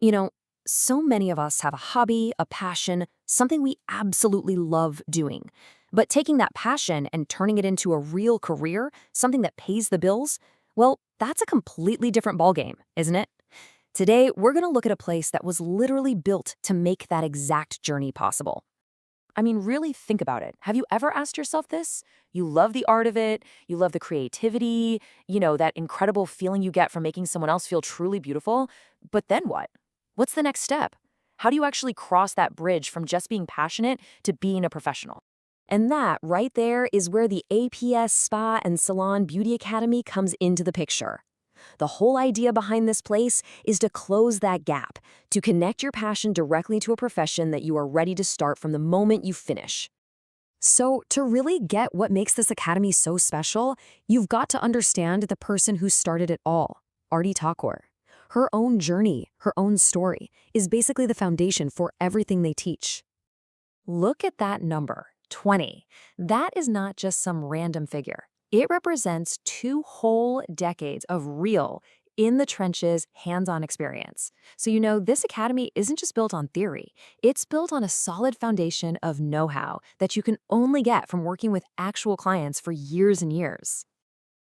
You know, so many of us have a hobby, a passion, something we absolutely love doing. But taking that passion and turning it into a real career, something that pays the bills, well, that's a completely different ballgame, isn't it? Today, we're going to look at a place that was literally built to make that exact journey possible. I mean, really think about it. Have you ever asked yourself this? You love the art of it, you love the creativity, that incredible feeling you get from making someone else feel truly beautiful. But then what? What's the next step? How do you actually cross that bridge from just being passionate to being a professional? And that right there is where the APS Spa and Salon Beauty Academy comes into the picture. The whole idea behind this place is to close that gap, to connect your passion directly to a profession that you are ready to start from the moment you finish. So, to really get what makes this academy so special, you've got to understand the person who started it all, Arti Thakur. Her own journey, her own story, is basically the foundation for everything they teach. Look at that number, 20. That is not just some random figure. It represents 2 whole decades of real, in-the-trenches, hands-on experience. So this academy isn't just built on theory. It's built on a solid foundation of know-how that you can only get from working with actual clients for years and years.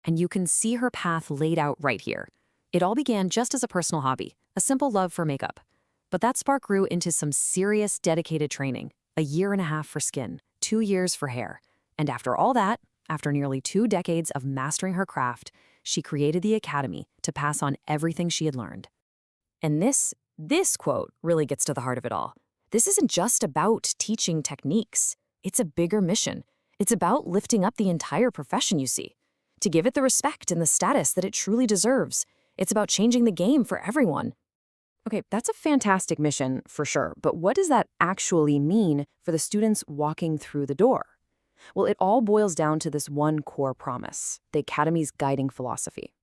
And you can see her path laid out right here. It all began just as a personal hobby, a simple love for makeup. But that spark grew into some serious, dedicated training, a year and a half for skin, 2 years for hair. And after all that, after nearly 2 decades of mastering her craft, she created the academy to pass on everything she had learned. And this quote really gets to the heart of it all. This isn't just about teaching techniques. It's a bigger mission. It's about lifting up the entire profession you see, to give it the respect and the status that it truly deserves. It's about changing the game for everyone. Okay, that's a fantastic mission for sure, but what does that actually mean for the students walking through the door? Well, it all boils down to this one core promise, the Academy's guiding philosophy.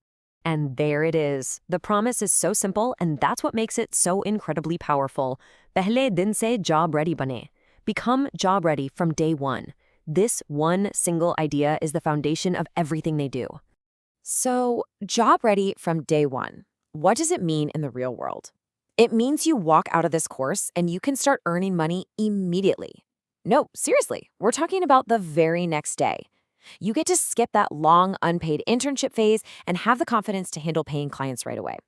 And there it is. The promise is so simple, and that's what makes it so incredibly powerful. Pehle din se job ready bane. Become job ready from day one. This one single idea is the foundation of everything they do. So, job ready from day one. What does it mean in the real world? It means you walk out of this course and you can start earning money immediately. No, seriously, we're talking about the very next day. You get to skip that long, unpaid internship phase and have the confidence to handle paying clients right away.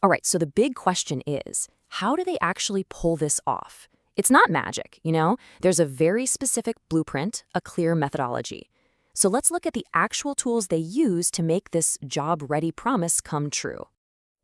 All right, so the big question is, how do they actually pull this off? It's not magic, There's a very specific blueprint, a clear methodology. So let's look at the actual tools they use to make this job-ready promise come true.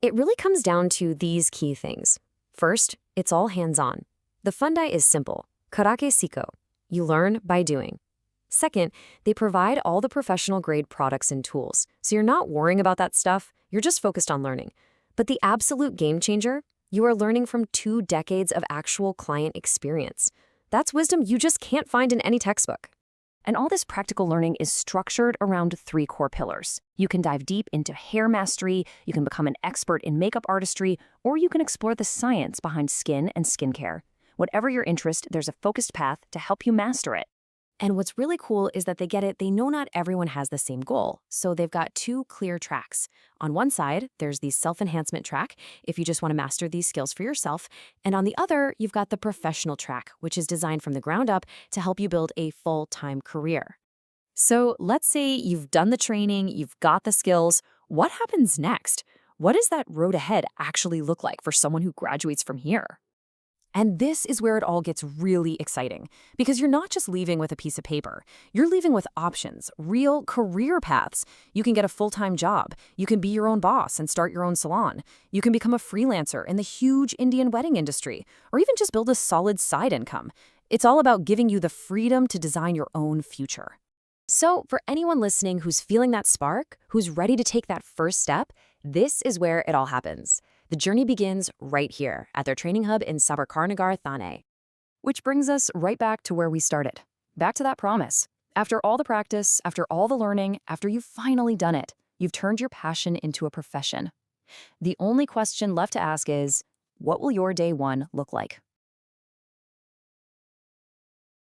It really comes down to these key things. First, it's all hands-on. The fundai is simple. Karake Siko. You learn by doing. Second, they provide all the professional-grade products and tools, so you're not worrying about that stuff, you're just focused on learning. But the absolute game changer, you are learning from 2 decades of actual client experience. That's wisdom you just can't find in any textbook. And all this practical learning is structured around 3 core pillars. You can dive deep into hair mastery, you can become an expert in makeup artistry, or you can explore the science behind skin and skincare. Whatever your interest, there's a focused path to help you master it. And what's really cool is that they know not everyone has the same goal, so they've got 2 clear tracks. On one side, there's the self-enhancement track, if you just want to master these skills for yourself, and on the other, you've got the professional track, which is designed from the ground up to help you build a full-time career. So let's say you've done the training, you've got the skills. What happens next? What does that road ahead actually look like for someone who graduates from here? And this is where it all gets really exciting, because you're not just leaving with a piece of paper. You're leaving with options, real career paths. You can get a full-time job. You can be your own boss and start your own salon. You can become a freelancer in the huge Indian wedding industry, or even just build a solid side income. It's all about giving you the freedom to design your own future. So for anyone listening who's feeling that spark, who's ready to take that first step, this is where it all happens. The journey begins right here at their training hub in Sabarkarnagar, Thane. Which brings us right back to where we started. Back to that promise. After all the practice, after all the learning, after you've finally done it, you've turned your passion into a profession. The only question left to ask is, what will your day one look like?